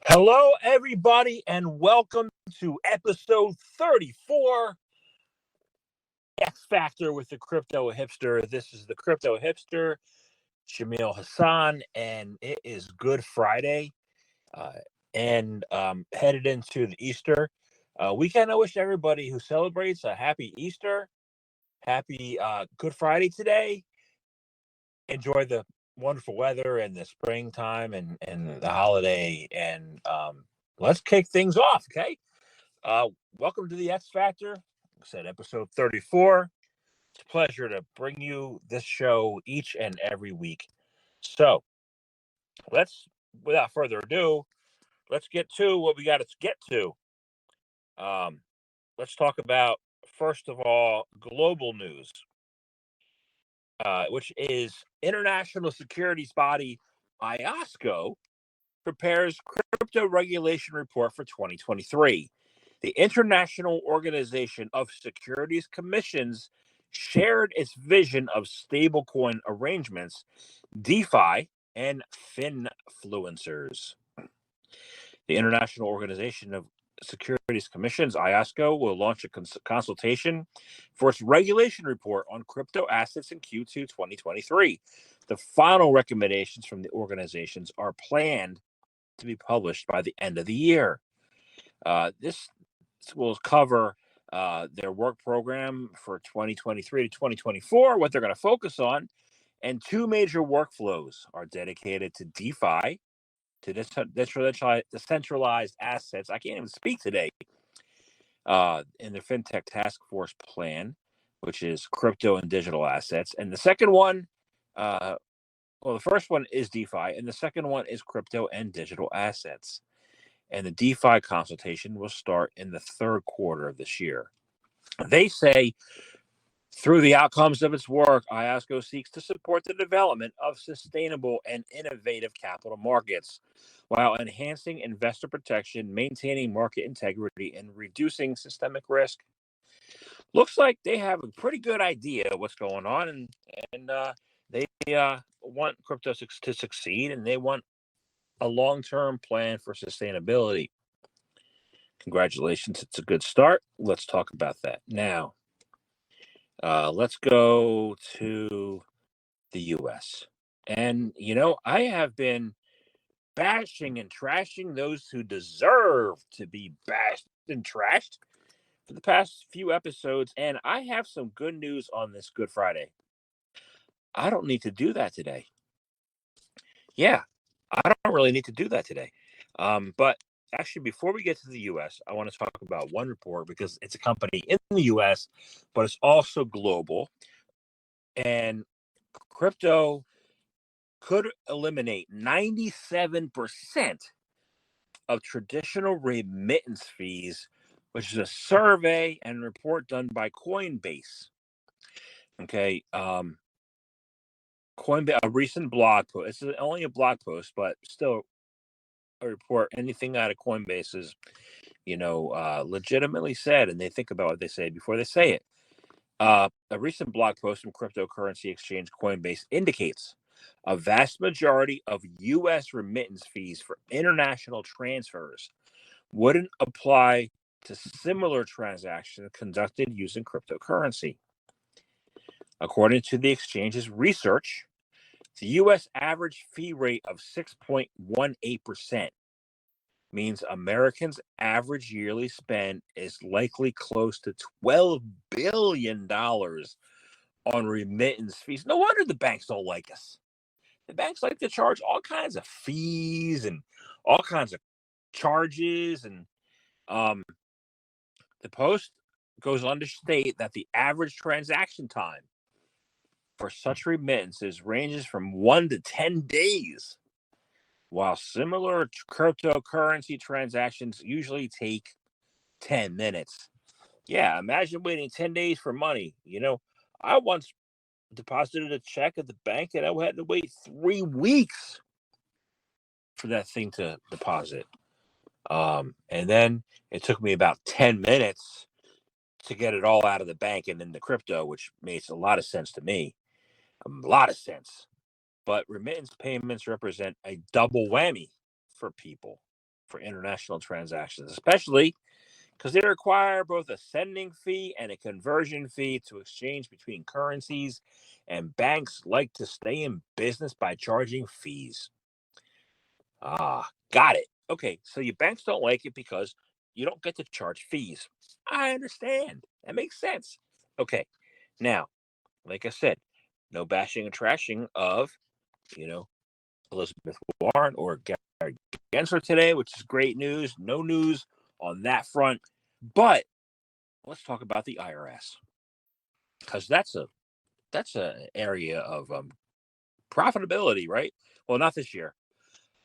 Hello, everybody, and welcome to episode 34 X Factor with the Crypto Hipster. This is the Crypto Hipster, Jamil Hasan, and it is Good Friday uh, and headed into the Easter weekend. I wish everybody who celebrates a happy Easter, happy Good Friday today. Enjoy the wonderful weather and the springtime and the holiday, and let's kick things off, okay? Uh, Welcome to the X Factor. I said episode 34. It's a pleasure to bring you this show each and every week. So let's, without further ado, let's get to what we got to get to. Um, let's talk about, first of all, global news, which is international securities body IOSCO prepares crypto regulation report for 2023. The International Organization of Securities Commissions shared its vision of stablecoin arrangements, DeFi, and finfluencers. The International Organization of Securities Commissions, IOSCO, will launch a consultation for its regulation report on crypto assets in Q2 2023. The final recommendations from the organizations are planned to be published by the end of the year. This will cover their work program for 2023 to 2024, what they're going to focus on, and two major workflows are dedicated to DeFi, to decentralized assets. I can't even speak today. In the FinTech Task Force plan, which is crypto and digital assets. And the second one, the first one is DeFi, and the second one is crypto and digital assets. And the DeFi consultation will start in the third quarter of this year. They say through the outcomes of its work, IOSCO seeks to support the development of sustainable and innovative capital markets while enhancing investor protection, maintaining market integrity, and reducing systemic risk. Looks like they have a pretty good idea of what's going on, and they want crypto to succeed, and they want a long-term plan for sustainability. Congratulations. It's a good start. Let's talk about that now. Let's go to the U.S. And, I have been bashing and trashing those who deserve to be bashed and trashed for the past few episodes. And I have some good news on this Good Friday. I don't need to do that today. Yeah, I don't really need to do that today. But actually, before we get to the U.S., I want to talk about one report because it's a company in the U.S., but it's also global. And crypto could eliminate 97% of traditional remittance fees, which is a survey and report done by Coinbase. Okay. Coinbase, a recent blog post. It's only a blog post, but still a report. Anything out of Coinbase is, legitimately said, and they think about what they say before they say it. A recent blog post from cryptocurrency exchange Coinbase indicates a vast majority of U.S. remittance fees for international transfers wouldn't apply to similar transactions conducted using cryptocurrency. According to the exchange's research, the U.S. average fee rate of 6.18% means Americans' average yearly spend is likely close to $12 billion on remittance fees. No wonder the banks don't like us. The banks like to charge all kinds of fees and all kinds of charges. And the Post goes on to state that the average transaction time for such remittances ranges from 1 to 10 days, while similar cryptocurrency transactions usually take 10 minutes. Yeah, imagine waiting 10 days for money. I once deposited a check at the bank and I had to wait 3 weeks for that thing to deposit. And then it took me about 10 minutes to get it all out of the bank and into crypto, which makes a lot of sense to me. A lot of sense. But remittance payments represent a double whammy for people, for international transactions, especially because they require both a sending fee and a conversion fee to exchange between currencies, and banks like to stay in business by charging fees. Got it. Okay, so your banks don't like it because you don't get to charge fees. I understand. That makes sense. Okay, now, like I said, no bashing and trashing of, you know, Elizabeth Warren or Gary Gensler today, which is great news. No news on that front. But let's talk about the IRS, because that's a area of profitability, right? Well, not this year.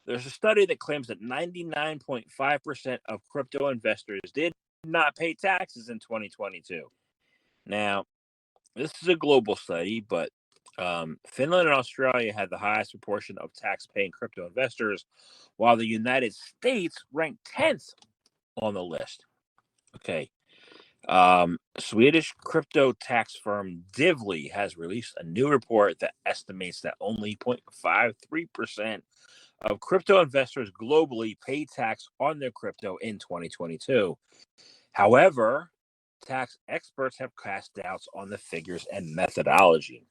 There's a study that claims that 99.5% of crypto investors did not pay taxes in 2022. Now, this is a global study, but Finland and Australia had the highest proportion of tax-paying crypto investors, while the United States ranked 10th on the list. Okay. Swedish crypto tax firm Divly has released a new report that estimates that only 0.53% of crypto investors globally pay tax on their crypto in 2022. However, tax experts have cast doubts on the figures and methodology.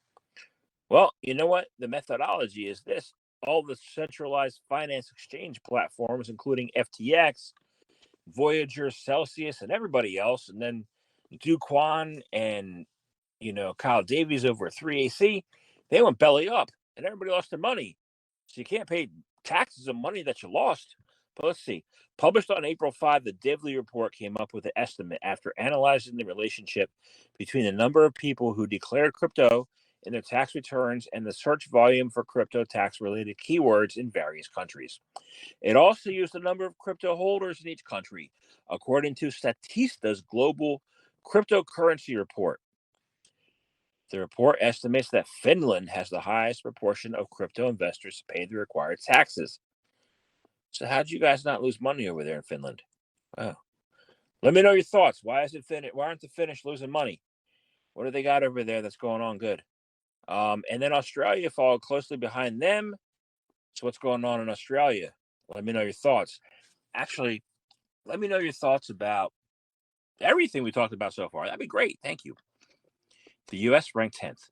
Well, you know what? The methodology is this: all the centralized finance exchange platforms, including FTX, Voyager, Celsius, and everybody else, and then Duquan and Kyle Davies over at 3AC, they went belly up, and everybody lost their money. So you can't pay taxes on money that you lost. But let's see. Published on April 5, the Divly report came up with an estimate after analyzing the relationship between the number of people who declared crypto in their tax returns and the search volume for crypto tax-related keywords in various countries. It also used the number of crypto holders in each country, according to Statista's Global Cryptocurrency Report. The report estimates that Finland has the highest proportion of crypto investors to pay the required taxes. So how did you guys not lose money over there in Finland? Wow. Let me know your thoughts. Why aren't the Finnish losing money? What do they got over there that's going on good? And then Australia followed closely behind them. So what's going on in Australia? Let me know your thoughts. Actually, let me know your thoughts about everything we talked about so far. That'd be great. Thank you. The U.S. ranked 10th.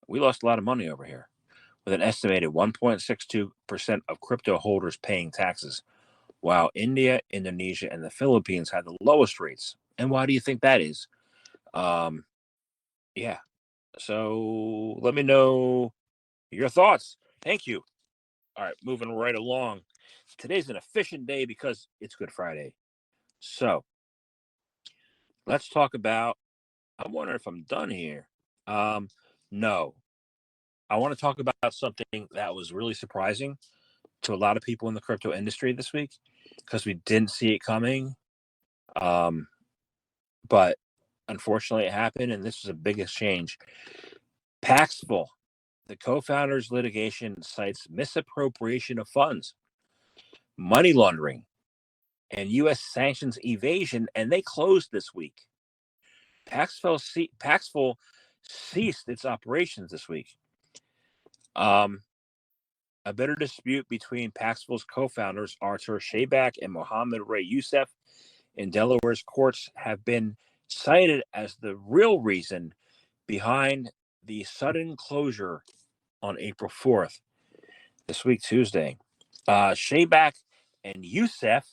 We lost a lot of money over here, with an estimated 1.62% of crypto holders paying taxes, while India, Indonesia, and the Philippines had the lowest rates. And why do you think that is? Yeah. So let me know your thoughts. Thank you. All right, moving right along. Today's an efficient day because it's Good Friday. So let's talk about. I'm wondering if I'm done here. No. I want to talk about something that was really surprising to a lot of people in the crypto industry this week, because we didn't see it coming. But unfortunately, it happened, and this was the biggest change. Paxful, the co-founders' litigation cites misappropriation of funds, money laundering, and U.S. sanctions evasion, and they closed this week. Paxful ceased its operations this week. A bitter dispute between Paxful's co-founders Artur Shayback and Mohammed Ray Youssef in Delaware's courts have been cited as the real reason behind the sudden closure on April 4th, this week, Tuesday. Shayback and Youssef,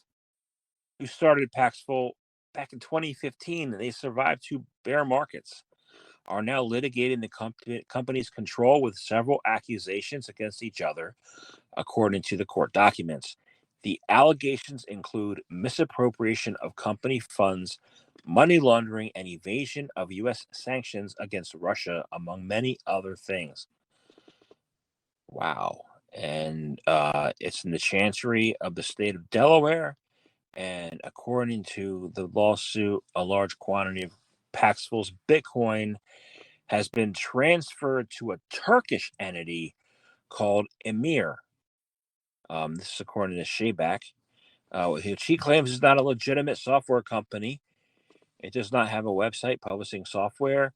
who started Paxful back in 2015, and they survived two bear markets, are now litigating the company's control with several accusations against each other, according to the court documents. The allegations include misappropriation of company funds, money laundering, and evasion of U.S. sanctions against Russia, among many other things. Wow. And it's in the Chancery of the state of Delaware. And according to the lawsuit, a large quantity of Paxful's Bitcoin has been transferred to a Turkish entity called Emir. This is according to Shayback. She claims it's not a legitimate software company. It does not have a website publishing software,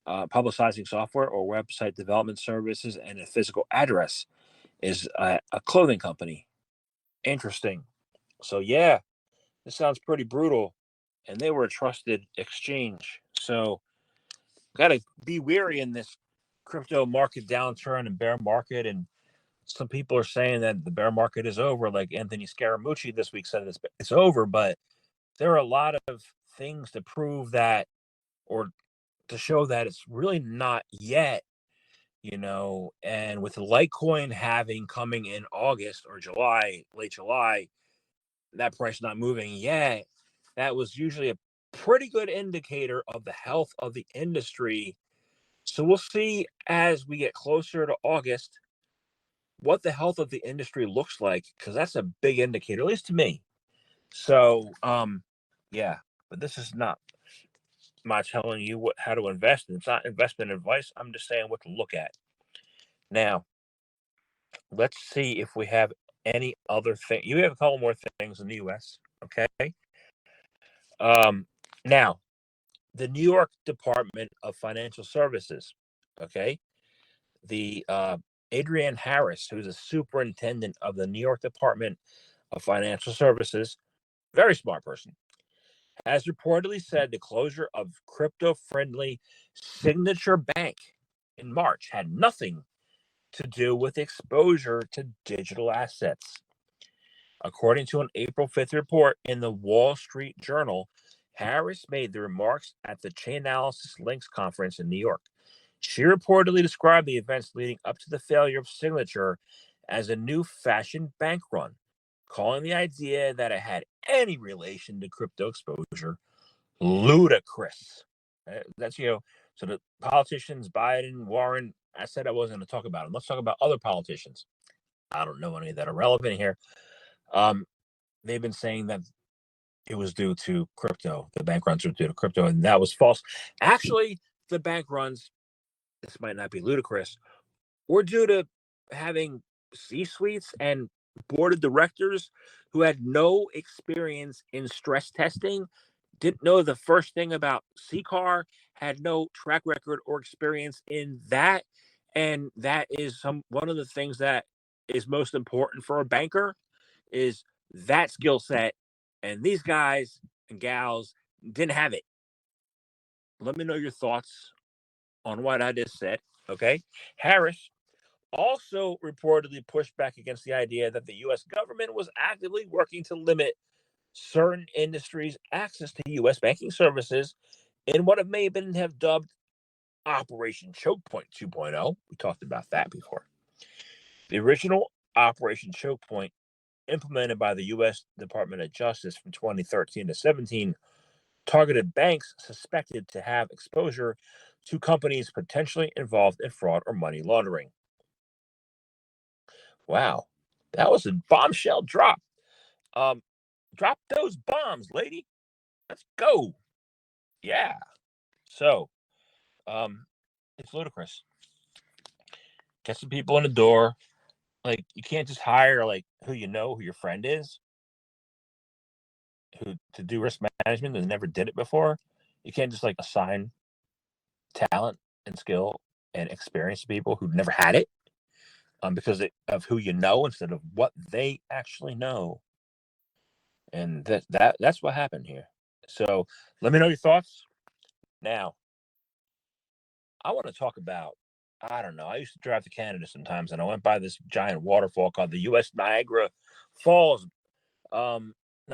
publicizing software or website development services, and a physical address. Is a clothing company. Interesting. So yeah, this sounds pretty brutal. And they were a trusted exchange. So got to be wary in this crypto market downturn and bear market. And some people are saying that the bear market is over. Like Anthony Scaramucci this week said it's over, but there are a lot of things to prove that, or to show that it's really not yet, and with the Litecoin having coming in August or July, late July, that price not moving yet, that was usually a pretty good indicator of the health of the industry. So we'll see as we get closer to August what the health of the industry looks like, because that's a big indicator, at least to me. So, yeah, but this is not my telling you how to invest. It's not investment advice. I'm just saying what to look at. Now, let's see if we have any other thing. You have a couple more things in the U.S. Okay. Now, the New York Department of Financial Services. Okay, the Adrienne Harris, who's a superintendent of the New York Department of Financial Services, very smart person, has reportedly said the closure of crypto-friendly Signature Bank in March had nothing to do with exposure to digital assets. According to an April 5th report in the Wall Street Journal, Harris made the remarks at the Chainalysis Links conference in New York. She reportedly described the events leading up to the failure of Signature as a new fashioned bank run, calling the idea that it had any relation to crypto exposure ludicrous. That's, so the politicians, Biden, Warren, I said I wasn't going to talk about them. Let's talk about other politicians. I don't know any that are relevant here. They've been saying that it was due to crypto. The bank runs were due to crypto, and that was false. Actually, the bank runs, this might not be ludicrous, were due to having C-suites and board of directors who had no experience in stress testing, didn't know the first thing about CCAR, had no track record or experience in that. And that is one of the things that is most important for a banker, is that skill set. And these guys and gals didn't have it. Let me know your thoughts on what I just said. Okay. Harris also reportedly pushed back against the idea that the U.S. government was actively working to limit certain industries' access to U.S. banking services in what it may have dubbed Operation Choke Point 2.0. We talked about that before. The original Operation Choke Point, implemented by the U.S. Department of Justice from 2013 to 17, targeted banks suspected to have exposure to companies potentially involved in fraud or money laundering. Wow, that was a bombshell drop. Drop those bombs, lady. Let's go. Yeah. So, it's ludicrous. Get some people in the door. Like, you can't just hire like who your friend is, who to do risk management and never did it before. You can't just like assign talent and skill and experience to people who've never had it, because of who instead of what they actually know. And that's what happened here. So let me know your thoughts. Now, I want to talk about, I don't know. I used to drive to Canada sometimes, and I went by this giant waterfall called the U.S. Niagara Falls. Now,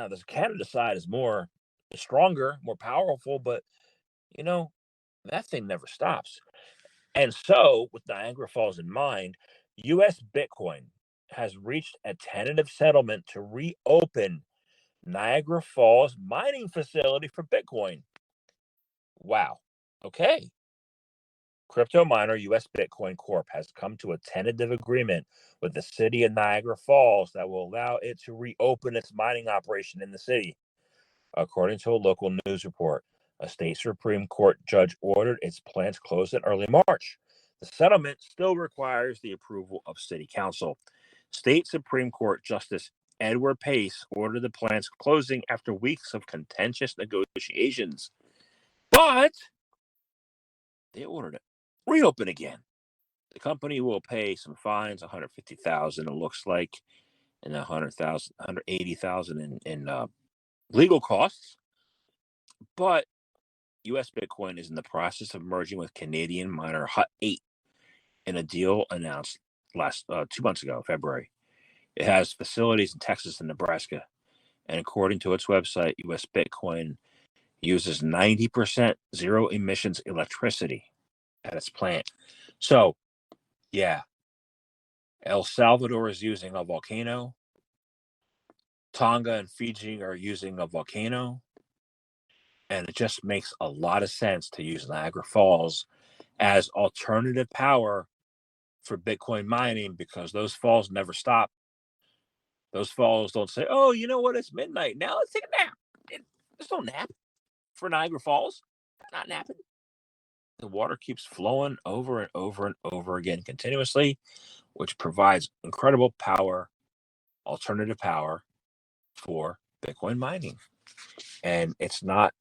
this Canada side is more stronger, more powerful, but you know that thing never stops. And so, with Niagara Falls in mind, U.S. Bitcoin has reached a tentative settlement to reopen Niagara Falls mining facility for Bitcoin. Wow. Okay. Crypto miner US Bitcoin Corp has come to a tentative agreement with the city of Niagara Falls that will allow it to reopen its mining operation in the city. According to a local news report, a state Supreme Court judge ordered its plants closed in early March. The settlement still requires the approval of city council. State Supreme Court Justice Edward Pace ordered the plant's closing after weeks of contentious negotiations. But they ordered it reopen again. The company will pay some fines, $150,000, it looks like. and 100,000, 180,000 in legal costs. But U.S. Bitcoin is in the process of merging with Canadian miner Hut 8 in a deal announced last 2 months ago, February. It has facilities in Texas and Nebraska, and according to its website, U.S. Bitcoin uses 90% zero emissions electricity at its plant. So, yeah, El Salvador is using a volcano. Tonga and Fiji are using a volcano. And it just makes a lot of sense to use Niagara Falls as alternative power for Bitcoin mining because those falls never stop. Those falls don't say, oh, you know what? It's midnight. Now let's take a nap. There's no nap for Niagara Falls. Not napping. The water keeps flowing over and over and over again continuously, which provides incredible power, alternative power for Bitcoin mining. And it's not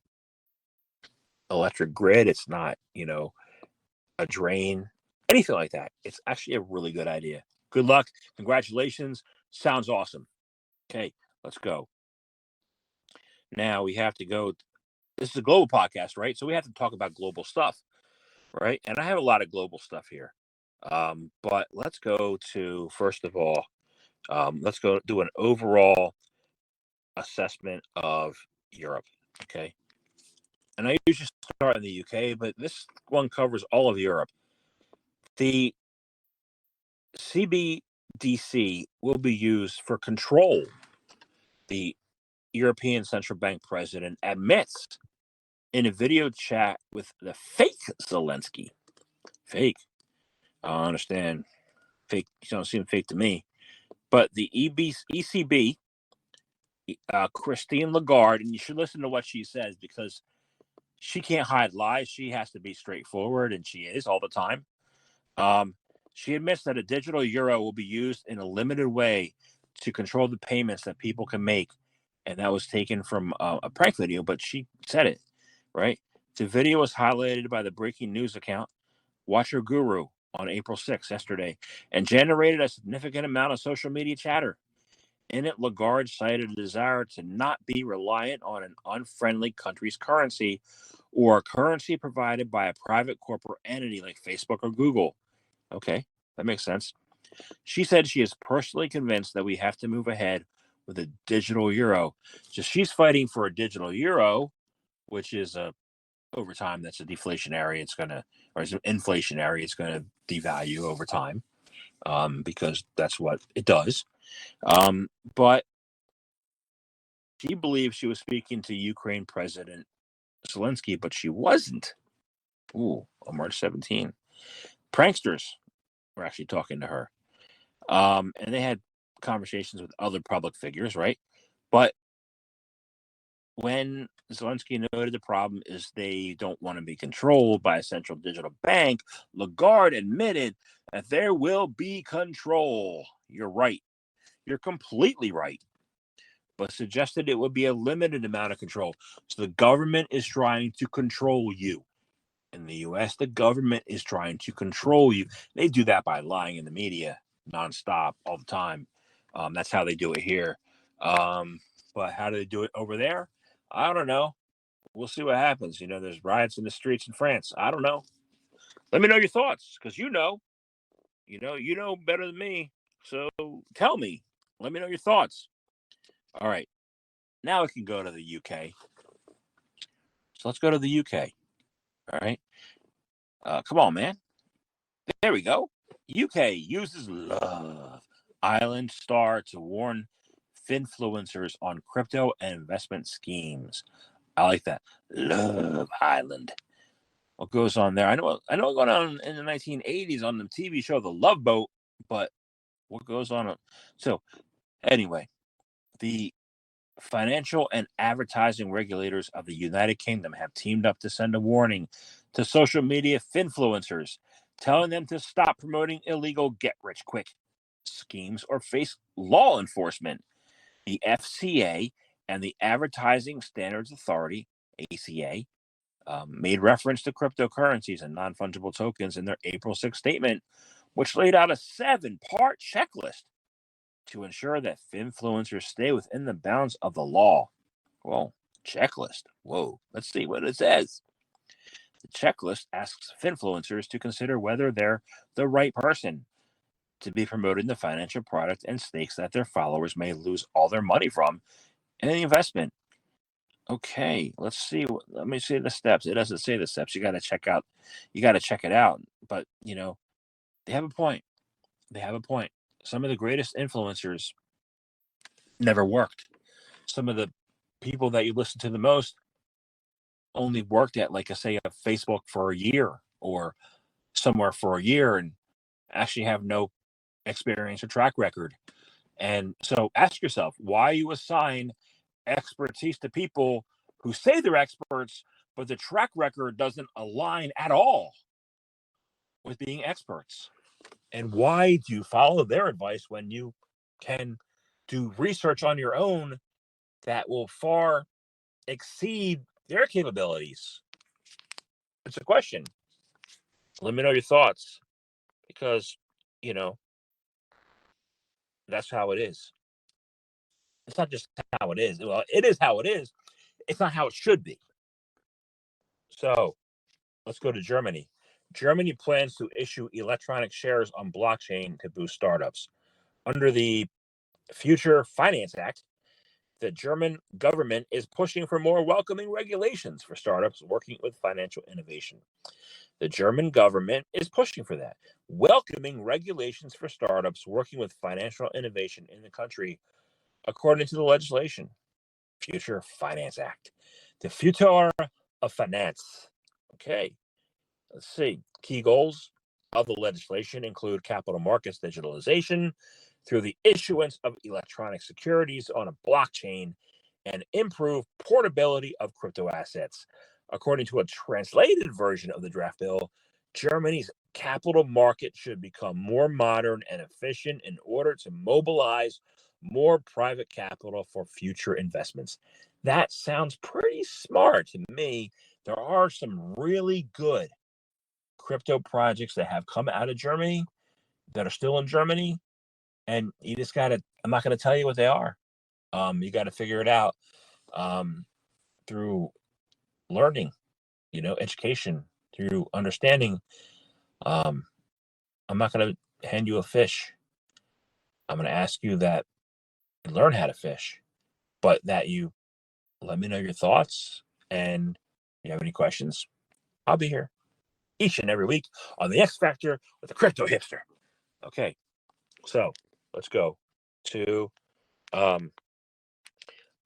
electric grid. It's not, a drain, anything like that. It's actually a really good idea. Good luck. Congratulations. Sounds awesome. Okay, let's go. Now we have to go. This is a global podcast, right? So we have to talk about global stuff, right? And I have a lot of global stuff here. But let's go to, first of all, let's go do an overall assessment of Europe. Okay. And I usually start in the UK, but this one covers all of Europe. The CBDC will be used for control. The European Central Bank president admits in a video chat with the fake Zelensky. Fake. I don't understand. Fake. You don't seem fake to me. But the ECB, Christine Lagarde, and you should listen to what she says because she can't hide lies. She has to be straightforward, and she is all the time. She admits that a digital euro will be used in a limited way to control the payments that people can make. And that was taken from a prank video, but she said it, right? The video was highlighted by the breaking news account Watcher Guru on April 6th, yesterday, and generated a significant amount of social media chatter. In it, Lagarde cited a desire to not be reliant on an unfriendly country's currency or a currency provided by a private corporate entity like Facebook or Google. Okay, that makes sense. She said she is personally convinced that we have to move ahead with a digital euro. So she's fighting for a digital euro, which is over time that's a deflationary. It's gonna, or it's inflationary. It's gonna devalue over time because that's what it does. But she believes she was speaking to Ukraine President Zelensky, but she wasn't. Ooh, on March 17. Pranksters were actually talking to her. And they had conversations with other public figures, right? But when Zelensky noted the problem is they don't want to be controlled by a central digital bank, Lagarde admitted that there will be control. You're right. You're completely right. But suggested it would be a limited amount of control. So the government is trying to control you. In the US, the government is trying to control you. They do that by lying in the media nonstop all the time. That's how they do it here. But how do they do it over there? I don't know. We'll see what happens. There's riots in the streets in France. I don't know. Let me know your thoughts because you know better than me. So tell me. Let me know your thoughts. All right. Now we can go to the UK. So let's go to the UK. All right. Come on, man. There we go. UK uses Love Island star to warn finfluencers on crypto and investment schemes. I like that. Love Island. What goes on there? I know it going on in the 1980s on the TV show The Love Boat, but what goes on? So anyway, the financial and advertising regulators of the United Kingdom have teamed up to send a warning to social media finfluencers, telling them to stop promoting illegal get-rich-quick schemes or face law enforcement. The FCA and the Advertising Standards Authority, ACA, made reference to cryptocurrencies and non-fungible tokens in their April 6th statement, which laid out a 7-part checklist to ensure that influencers stay within the bounds of the law. Well, checklist. Whoa, let's see what it says. The checklist asks influencers to consider whether they're the right person to be promoting the financial product and stakes that their followers may lose all their money from in the investment. Okay, let's see. Let me see the steps. It doesn't say the steps. You got to check out. You got to check it out. But they have a point. They have a point. Some of the greatest influencers never worked. Some of the people that you listen to the most only worked at, like I say, a Facebook for a year or somewhere for a year and actually have no experience or track record. And so ask yourself why you assign expertise to people who say they're experts, but the track record doesn't align at all with being experts. And why do you follow their advice when you can do research on your own that will far exceed their capabilities? It's a question. Let me know your thoughts because, you know, that's how it is. It's not just how it is. Well, it is how it is. It's not how it should be. So let's go to Germany. Germany plans to issue electronic shares on blockchain to boost startups. Under the Future Finance Act, the German government is pushing for more welcoming regulations for startups working with financial innovation. The German government is pushing for that. Welcoming regulations for startups working with financial innovation in the country, according to the legislation. Future Finance Act. The future of finance. Okay, let's see. Key goals of the legislation include capital markets digitalization through the issuance of electronic securities on a blockchain and improve portability of crypto assets. According to a translated version of the draft bill, Germany's capital market should become more modern and efficient in order to mobilize more private capital for future investments. That sounds pretty smart to me. There are some really good crypto projects that have come out of Germany that are still in Germany, and you just gotta. I'm not gonna tell you what they are. You got to figure it out through learning, education, through understanding. Um, I'm not gonna hand you a fish. I'm gonna ask you that you learn how to fish, but that you let me know your thoughts. And if you have any questions, I'll be here each and every week on the X Factor with the Crypto Hipster. Okay, so let's go to um,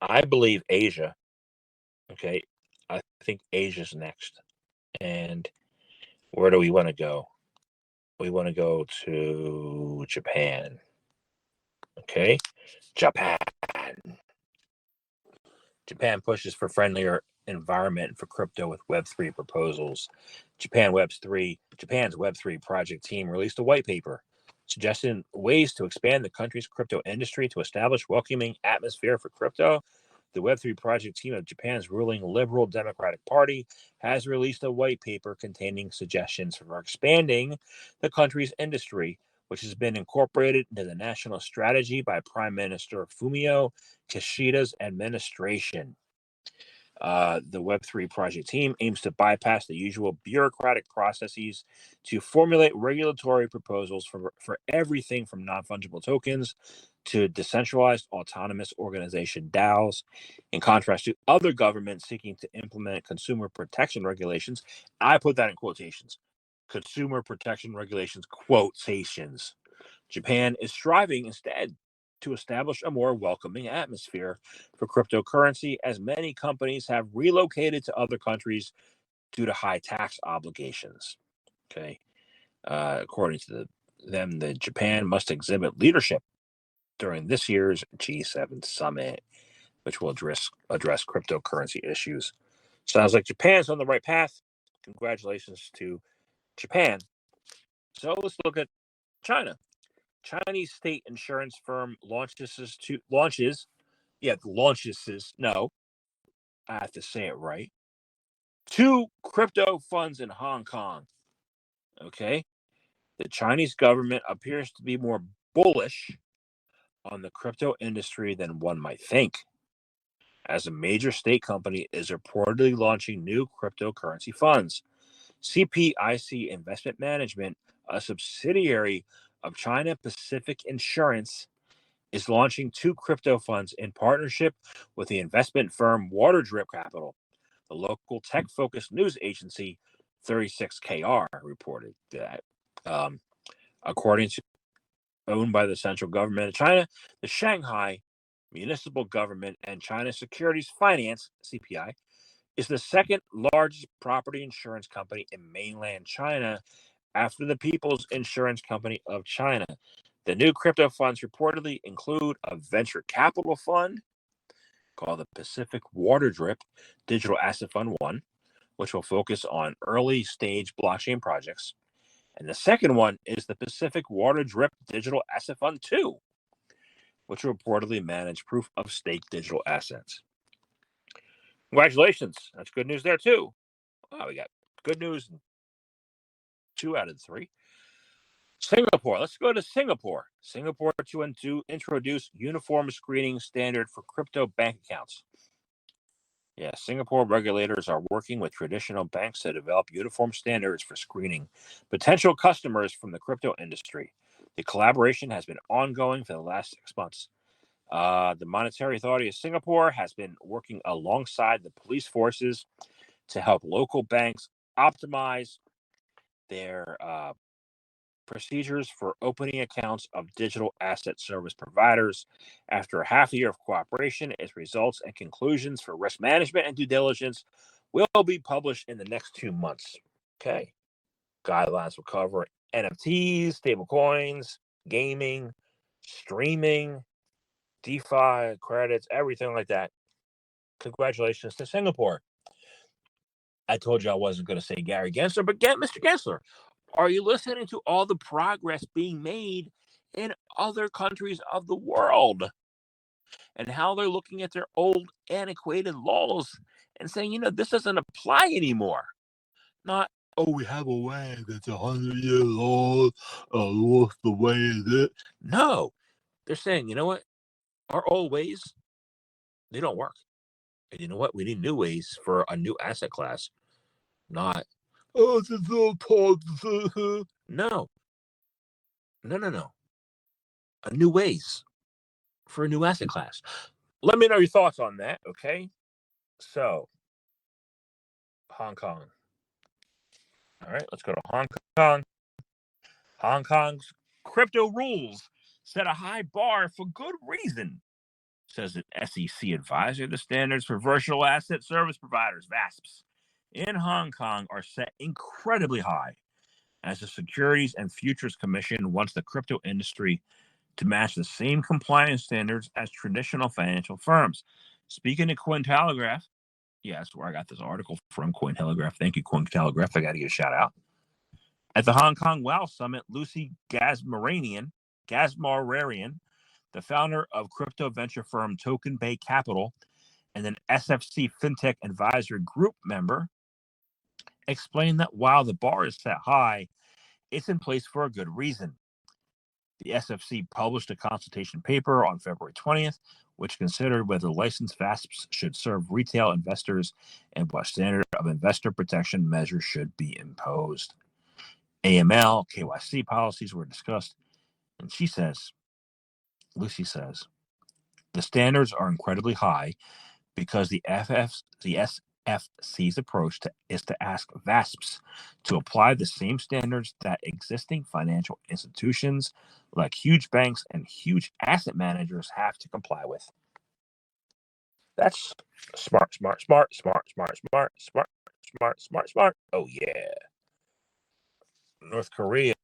I believe Asia. Okay, I think Asia's next. And where do we want to go? We want to go to Japan. Okay, Japan. Japan pushes for friendlier environment for crypto with Web3 proposals. Japan's Web3 project team released a white paper suggesting ways to expand the country's crypto industry to establish welcoming atmosphere for crypto. The Web3 project team of Japan's ruling Liberal Democratic Party has released a white paper containing suggestions for expanding the country's industry, which has been incorporated into the national strategy by Prime Minister Fumio Kishida's administration. The Web3 project team aims to bypass the usual bureaucratic processes to formulate regulatory proposals for everything from non fungible tokens to decentralized autonomous organization DAOs, in contrast to other governments seeking to implement consumer protection regulations. I put that in quotations. Consumer protection regulations, quotations. Japan is striving instead to establish a more welcoming atmosphere for cryptocurrency, as many companies have relocated to other countries due to high tax obligations. Okay, according to them, the Japan must exhibit leadership during this year's G7 summit, which will address cryptocurrency issues. Sounds like Japan's on the right path. Congratulations to Japan. So let's look at China. Chinese state insurance firm no, I have to say it right. Two crypto funds in Hong Kong. Okay. The Chinese government appears to be more bullish on the crypto industry than one might think, as a major state company is reportedly launching new cryptocurrency funds. CPIC Investment Management, a subsidiary of China Pacific Insurance, is launching two crypto funds in partnership with the investment firm Waterdrip Capital. The local tech-focused news agency 36KR reported that. According to owned by the central government of China, the Shanghai Municipal Government and China Securities Finance (CPI) is the second largest property insurance company in mainland China after the People's Insurance Company of China. The new crypto funds reportedly include a venture capital fund called the Pacific Waterdrip Digital Asset Fund 1, which will focus on early stage blockchain projects. And the second one is the Pacific Waterdrip Digital Asset Fund 2, which will reportedly manage proof of stake digital assets. Congratulations. That's good news there, too. Oh, we got good news in 2 out of 3. Singapore. Let's go to Singapore. Singapore to introduce uniform screening standard for crypto bank accounts. Yeah, Singapore regulators are working with traditional banks to develop uniform standards for screening potential customers from the crypto industry. The collaboration has been ongoing for the last 6 months. The Monetary Authority of Singapore has been working alongside the police forces to help local banks optimize their procedures for opening accounts of digital asset service providers. After a half year of cooperation, its results and conclusions for risk management and due diligence will be published in the next 2 months. Okay. Guidelines will cover NFTs, stablecoins, gaming, streaming, DeFi, credits, everything like that. Congratulations to Singapore. I told you I wasn't going to say Gary Gensler, but Mr. Gensler, are you listening to all the progress being made in other countries of the world and how they're looking at their old antiquated laws and saying, this doesn't apply anymore? Not, oh, we have a way that's 100-year old. What's the way is it? No, they're saying, you know what? Our old ways, they don't work. And you know what? We need new ways for a new asset class. Not, oh, it's a little tall. No. A new ways for a new asset class. Let me know your thoughts on that, okay? So, Hong Kong. All right, let's go to Hong Kong. Hong Kong's crypto rules set a high bar for good reason, says an SEC advisor. The standards for virtual asset service providers, VASPs, in Hong Kong are set incredibly high, as the Securities and Futures Commission wants the crypto industry to match the same compliance standards as traditional financial firms. Speaking to Cointelegraph, yeah, that's where I got this article from, Cointelegraph. Thank you, Cointelegraph. I got to give a shout out. At the Hong Kong WOW Summit, Lucy Gasmararian, the founder of crypto venture firm Token Bay Capital and an SFC FinTech Advisory Group member, explained that while the bar is set high, it's in place for a good reason. The SFC published a consultation paper on February 20th, which considered whether licensed VASPs should serve retail investors and what standard of investor protection measures should be imposed. AML, KYC policies were discussed, and Lucy says, the standards are incredibly high because the SFC's approach is to ask VASPs to apply the same standards that existing financial institutions like huge banks and huge asset managers have to comply with. That's smart. Oh, yeah. North Korea.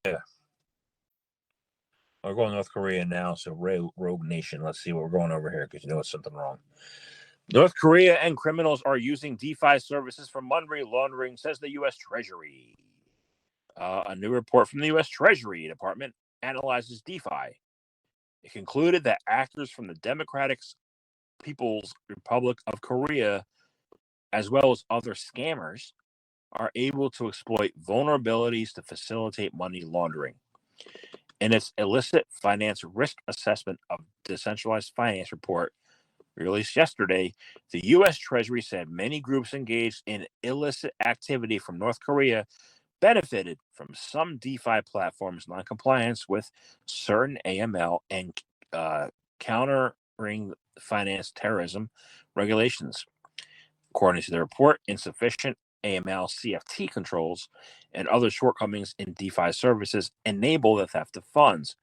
We're going to North Korea now, so Rogue Nation. Let's see what we're going over here because it's something wrong. North Korea and criminals are using DeFi services for money laundering, says the U.S. Treasury. A new report from the U.S. Treasury Department analyzes DeFi. It concluded that actors from the Democratic People's Republic of Korea, as well as other scammers, are able to exploit vulnerabilities to facilitate money laundering. In its illicit finance risk assessment of decentralized finance report released yesterday, the U.S. Treasury said many groups engaged in illicit activity from North Korea benefited from some DeFi platforms' noncompliance with certain AML and countering finance terrorism regulations. According to the report, insufficient AML CFT controls and other shortcomings in DeFi services enable the theft of funds.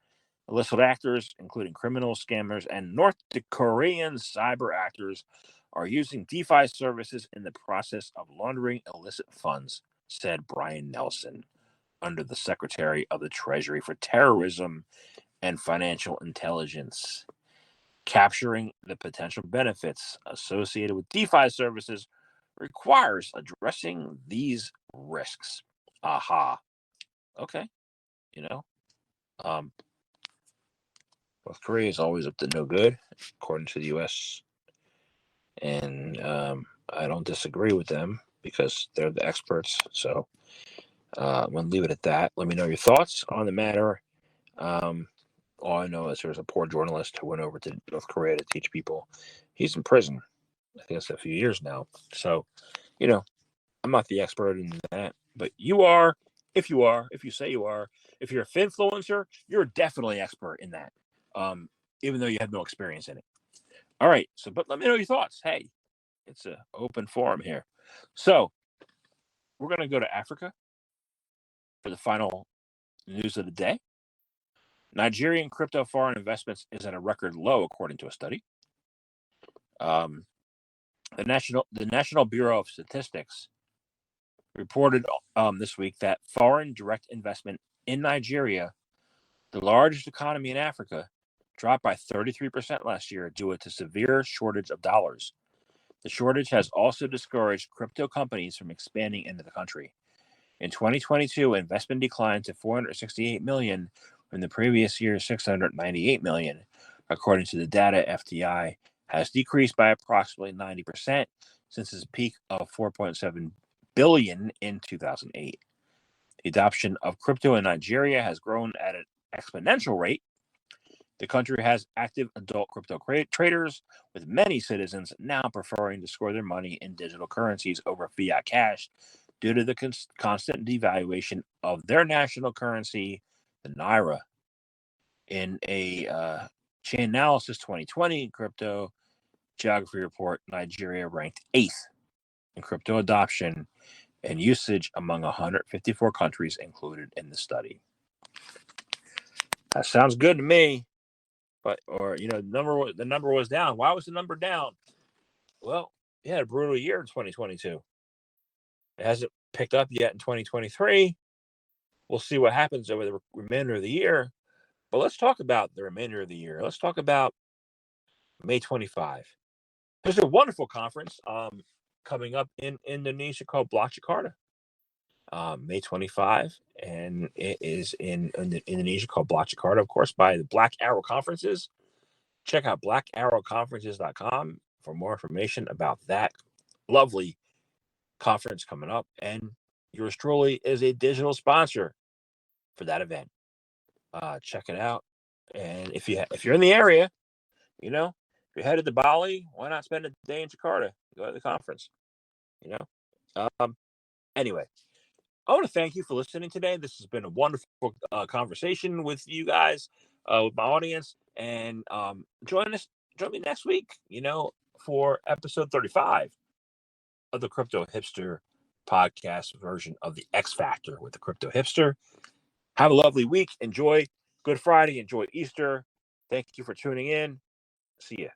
Illicit actors, including criminals, scammers, and North Korean cyber actors, are using DeFi services in the process of laundering illicit funds, said Brian Nelson, under the Secretary of the Treasury for Terrorism and Financial Intelligence. Capturing the potential benefits associated with DeFi services requires addressing these risks. Aha. Okay. Um, North Korea is always up to no good, according to the U.S. And I don't disagree with them because they're the experts. So I'm going to leave it at that. Let me know your thoughts on the matter. All I know is there was a poor journalist who went over to North Korea to teach people. He's in prison. I think it's a few years now. So, I'm not the expert in that, but you are. If you say you are, if you're a finfluencer, you're definitely expert in that. Even though you have no experience in it. All right. So, but let me know your thoughts. Hey, it's an open forum here. So, we're going to go to Africa for the final news of the day. Nigerian crypto foreign investments is at a record low, according to a study. The National Bureau of Statistics reported this week that foreign direct investment in Nigeria, the largest economy in Africa, dropped by 33% last year due to severe shortage of dollars. The shortage has also discouraged crypto companies from expanding into the country. In 2022, investment declined to $468 million from the previous year's $698 million, according to the data. FDI has decreased by approximately 90% since its peak of $4.7 billion in 2008. The adoption of crypto in Nigeria has grown at an exponential rate. The country has active adult crypto traders, with many citizens now preferring to store their money in digital currencies over fiat cash due to the constant devaluation of their national currency, the Naira. In a Chainalysis 2020 crypto geography report, Nigeria ranked 8th in crypto adoption and usage among 154 countries included in the study. That sounds good to me. But the number was down. Why was the number down? Well, you had a brutal year in 2022. It hasn't picked up yet in 2023. We'll see what happens over the remainder of the year. But let's talk about the remainder of the year. Let's talk about May 25. There's a wonderful conference coming up in Indonesia called Block Jakarta. May 25, and it is in Indonesia called Block Jakarta, of course, by the Black Arrow Conferences. Check out blackarrowconferences.com for more information about that lovely conference coming up. And yours truly is a digital sponsor for that event. Check it out. And if you're in the area, if you're headed to Bali, why not spend a day in Jakarta? Go to the conference. Anyway, I want to thank you for listening today. This has been a wonderful conversation with you guys, with my audience, and join me next week, for episode 35 of the Crypto Hipster podcast version of the X Factor with the Crypto Hipster. Have a lovely week. Enjoy Good Friday. Enjoy Easter. Thank you for tuning in. See ya.